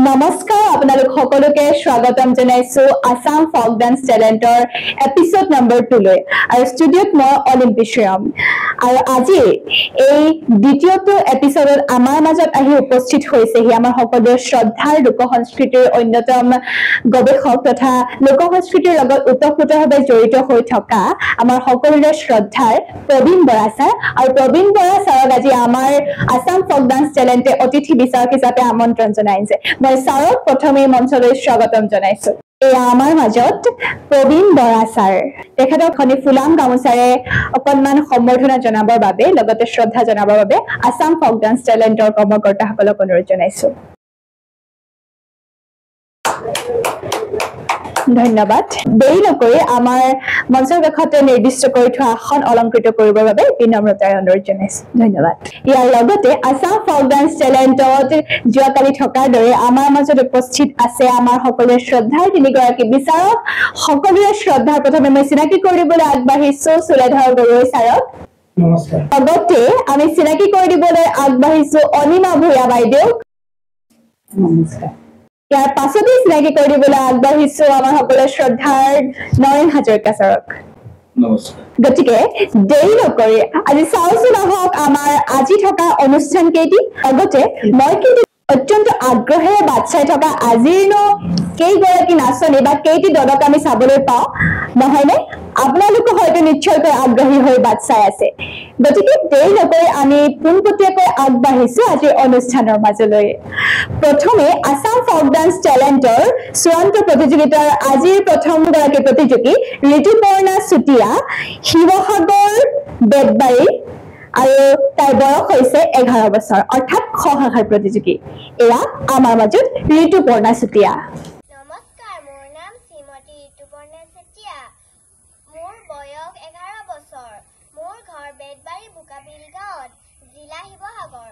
নমস্কাৰ আপোনালোক সকলোকে স্বাগতম জনাইছো আসাম ফক ডান্স টেলেন্টৰ এপিসোড নম্বৰ 2 লৈ আৰু ষ্টুডিওত মই অলিম্পিশ্যাম আৰু আজি এই দ্বিতীয়টো এপিসোডত আমাৰ মাজত আহি উপস্থিত হৈছেহি আমাৰ সকলোৰ শ্ৰদ্ধাৰ লোক সংস্কৃতিৰ অন্যতম গৱেষক তথা লোক সংস্কৃতিৰ লগত ওতঃপ্ৰোতভাৱে জড়িত হৈ থকা আমাৰ সকলোৰে শ্ৰদ্ধাৰ প্ৰবীণ বৰা ছাৰ আৰু প্ৰবীণ বৰা ছাৰক আজি আমাৰ আসাম ফক ডান্স টেলেন্টে অতিথি বিচাৰক হিচাপে আমন্ত্ৰণ জনাইছে মই ছাৰক প্ৰথমে মঞ্চলৈ স্বাগতম জনাইছো এয়া আমাৰ মাজত প্ৰবীণ বৰা ছাৰ তেখেতক খনি ফুলাম গামোচাৰে অকণমান সম্বৰ্ধনা জনাবৰ বাবে লগতে শ্ৰদ্ধা জনাবৰ বাবে আসাম ফক ডান্স টেলেন্টৰ কৰ্মকৰ্তাসকলক অনুৰোধ জনাইছো ধন্যবাদ দেৰি নকৰি আমাৰ মঞ্চৰ কাষতে নিৰ্দিষ্ট কৰি থোৱা আসন অলংকৃত কৰিবৰ বাবে বিনম্ৰতাৰে অনুৰোধ জনাইছো ধন্যবাদ ইয়াৰ লগতে আসাম ফক ডান্স টেলেন্টত যোৱাকালি থকাৰ দৰে আমাৰ মাজত উপস্থিত আছে আমাৰ সকলোৰে শ্ৰদ্ধাৰ তিনিগৰাকী বিচাৰক সকলোৰে শ্ৰদ্ধাৰ প্ৰথমে মই চিনাকি কৰিবলৈ আগবাঢ়িছো সুলেধৰ গগৈ ছাৰক নমস্কাৰ লগতে আমি চিনাকি কৰি দিবলৈ আগবাঢ়িছো অনিমা ভূঞা বাইদেউ নমস্কাৰ ইয়াৰ পাছতে চিনাকি কৰি দিবলৈ আগবাঢ়িছো আমাৰ সকলোৰে শ্ৰদ্ধাৰ নয়ন হাজৰিকা ছাৰক নমস্কাৰ গতিকে দেৰি নকৰি আজি চাওচোন আহক আমাৰ আজি থকা অনুষ্ঠান কেইটি লগতে মই কিন্তু অত্যন্ত আগ্ৰহেৰে বাট চাই থকা আজিৰনো কেইগৰাকী নাচনী বা কেইটি দলক আমি চাবলৈ পাওঁ নহয়নে আপোনালোকে হয়তো নিশ্চয়কৈ আগ্ৰহী হৈ বাট চাই আছে গতিকে দেৰি নকৰি আমি পোনপটীয়াকৈ আগবাঢ়িছো আজিৰ অনুষ্ঠানৰ মাজলৈ প্ৰথমে আসাম ফক ডান্স টেলেন্টৰ চূড়ান্ত প্ৰতিযোগিতাৰ আজিৰ প্ৰথমগৰাকী প্ৰতিযোগী ঋতুপৰ্ণা চুতীয়া শিৱসাগৰ বেতবাৰী আৰু তাইৰ বয়স হৈছে 11 বছৰ অৰ্থাৎ খ শাখাৰ প্ৰতিযোগী এয়া আমাৰ মাজত ঋতুপৰ্ণা চুতীয়া নমস্কাৰ মোৰ নাম শ্ৰীমতী ঋতুপৰ্ণা চেতিয়া মোৰ বয়স 11 বছৰ মোৰ ঘৰ বেতবাৰী বোকাবিল গাঁৱত জিলা শিৱসাগৰ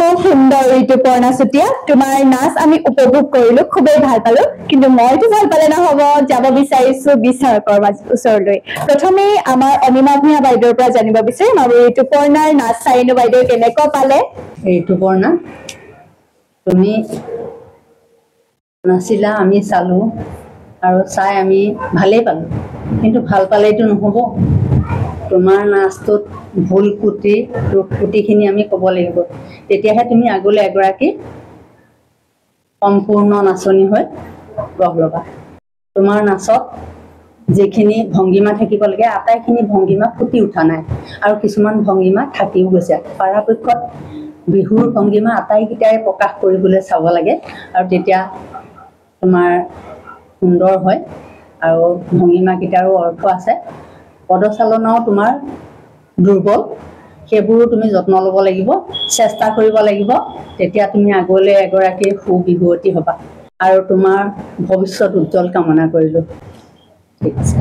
খুব সুন্দৰ ঋতুপৰ্ণা চুতীয়া তোমাৰ নাচ আমি উপভোগ কৰিলো খুবেই ভাল পালো কিন্তু মইতো ভাল পালে নহব যাব বিচাৰিছো বিচাৰকৰ ওচৰলৈ প্ৰথমে আমাৰ অনিমা ভূঞা বাইদেউৰ পৰা জানিব বিচাৰিম আৰু ঋতুপৰ্ণাৰ নাচ চাইনো বাইদেউ কেনেকুৱা পালে ঋতুপৰ্ণা তুমি নাচিলা আমি চালো আৰু চাই আমি ভালেই পালো কিন্তু ভাল পালেইতো নহ'ব তোমাৰ নাচটোত ভুল কুটি ৰোগ কুটিখিনি আমি ক'ব লাগিব তেতিয়াহে তুমি আগলৈ এগৰাকী সম্পূৰ্ণ নাচনী হৈ গঢ় ল'বা তোমাৰ নাচত যিখিনি ভংগীমা থাকিব লাগে আটাইখিনি ভংগীমা ফুটি উঠা নাই আৰু কিছুমান ভংগীমা থাকিও গৈছে পৰাপক্ষত বিহুৰ ভংগীমা আটাইকেইটাই প্ৰকাশ কৰিবলৈ চাব লাগে আৰু তেতিয়া তোমাৰ সুন্দৰ হয় আৰু ভংগীমাকেইটাৰো অৰ্থ আছে পদচালনাও তোমাৰ দুৰ্বল সেইবোৰো তুমি যত্ন ল'ব লাগিব চেষ্টা কৰিব লাগিব তেতিয়া তুমি আগলৈ এগৰাকী সুবিহুৱতী হ'বা আৰু তোমাৰ ভৱিষ্যত উজ্জ্বল কামনা কৰিলোঁ ঠিক আছে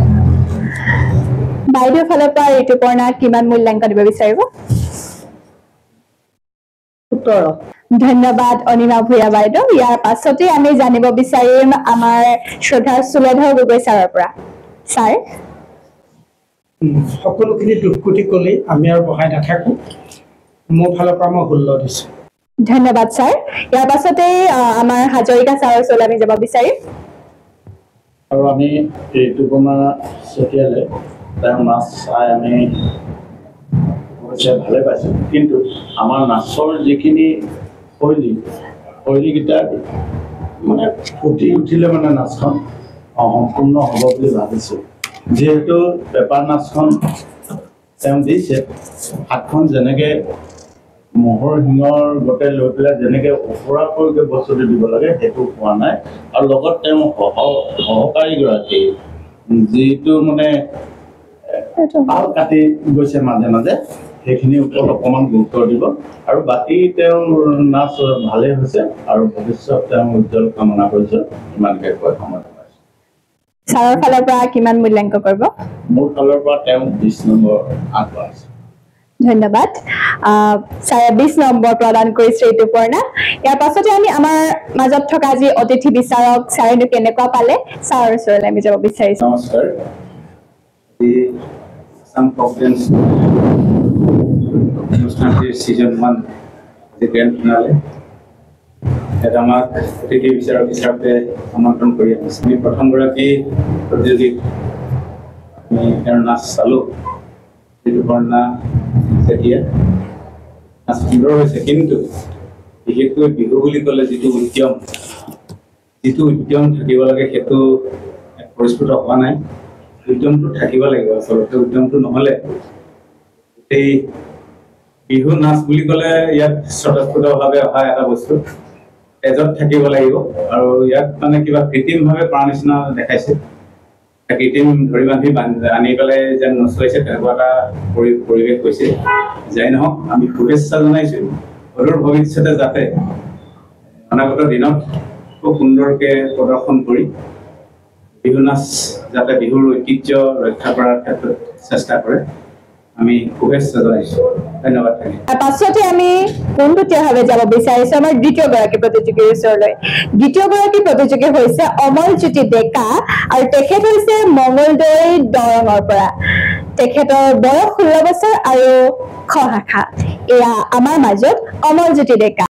বাইদেউৰ ফালৰ পৰা ঋতুপৰ্ণাক কিমান মূল্যাংকন দিব বিচাৰিব 17 ধন্যবাদ অনিমা ভূঞা বাইদেউ ইয়াৰ পাছতে আমি জানিব বিচাৰিম আমাৰ শ্ৰদ্ধা সুলেধৰ গগৈ ছাৰৰ পৰা ছাৰ সকলোখিনি দুঃখুটি ক'লে আমি আৰু বহাই নাথাকো মোৰ ফালৰ পৰা মই 16 দিছোঁ ধন্যবাদ ছাৰ ইয়াৰ পাছতে আমাৰ হাজৰিকা ছাৰৰ ওচৰলৈ আমি যাব বিচাৰিম আৰু আমি ঋতুপৰ্ণা চুতীয়ালে তেওঁৰ নাচ চাই আমি ভালে পাইছোঁ কিন্তু আমাৰ নাচৰ যিখিনি শৈলীকেইটা মানে ফুটি উঠিলে মানে নাচখন সম্পূৰ্ণ হ'ব বুলি ভাবিছোঁ যিহেতু পেপাৰ নাচখন তেওঁ দিছে হাতখন যেনেকৈ ম'হৰ শিঙৰ গোটেই লৈ পেলাই যেনেকৈ ওপৰাকৈ বস্তুটো দিব লাগে সেইটো পোৱা নাই আৰু লগত তেওঁ সহকাৰীগৰাকী যিটো মানে পাল কাটি গৈছে মাজে মাজে সেইখিনিৰ ওপৰত অকণমান গুৰুত্ব দিব আৰু বাকী তেওঁৰ নাচ ভালেই হৈছে আৰু ভৱিষ্যত তেওঁ উজ্জ্বল কামনা কৰিছোঁ ইমানকৈ কৈ সময় পাইছোঁ ছাৰৰ ফালৰ পৰা কিমান মূল্যাংকন কৰিব মোৰ ফালৰ পৰা তেওঁ 20 নম্বৰ আগবঢ়াইছে ধন্যবাদ ছাৰে 20 নম্বৰ প্ৰদান কৰিছে ঋতুপৰ্ণা ইয়াৰ পাছতে আমি আমাৰ মাজত থকা যি অতিথি বিচাৰক ছাৰেনো কেনেকুৱা পালে ছাৰৰ ওচৰলৈ আমি যাব বিচাৰিছোঁ নমস্কাৰ আসাম ফক ডেন্স অনুষ্ঠানটিৰ ছিজন 1 যি গ্ৰেণ্ড ফিনালে এটা আমাক অতিথি বিচাৰক হিচাপে আমন্ত্ৰণ কৰি আহিছোঁ আমি প্ৰথমগৰাকী প্ৰতিযোগীক আমি তেওঁৰ নাচ চালোঁ ঋতুপৰ্ণা চেতিয়া নাচ সুন্দৰ হৈছে কিন্তু বিশেষকৈ বিহু বুলি ক'লে যিটো উদ্যম থাকিব লাগে সেইটো পৰিস্ফুট হোৱা নাই উদ্যমটো থাকিব লাগিব আচলতে উদ্যমটো নহ'লে গোটেই বিহু নাচ বুলি ক'লে ইয়াত স্বতঃস্ফূৰ্তভাৱে অহা এটা বস্তু তেজত থাকিব লাগিব আৰু ইয়াত মানে কিবা কৃত্ৰিমভাৱে কৰা নিচিনা দেখাইছে কৃত্ৰিম ধৰি বান্ধি আনি পেলাই যেন নচুৱাইছে তেনেকুৱা এটা পৰিৱেশ হৈছে যাই নহওক আমি শুভেচ্ছা জনাইছোঁ অদূৰ ভৱিষ্যতে যাতে অনাগত দিনত খুব সুন্দৰকৈ প্ৰদৰ্শন কৰি বিহু নাচ যাতে বিহুৰ ঐতিহ্য ৰক্ষা কৰাৰ ক্ষেত্ৰত চেষ্টা কৰে আমি শুভেচ্ছা জনাইছোঁ ধন্যবাদ থাকিল পাছতে আমি পোনপটীয়াভাৱে যাব বিচাৰিছোঁ আমাৰ দ্বিতীয়গৰাকী প্ৰতিযোগীৰ ওচৰলৈ দ্বিতীয়গৰাকী প্ৰতিযোগী হৈছে অমলজ্যোতি ডেকা আৰু তেখেত হৈছে মঙলদৈ দৰঙৰ পৰা তেখেতৰ বয়স 16 বছৰ আৰু খ শাখা এয়া আমাৰ মাজত অমলজ্যোতি ডেকা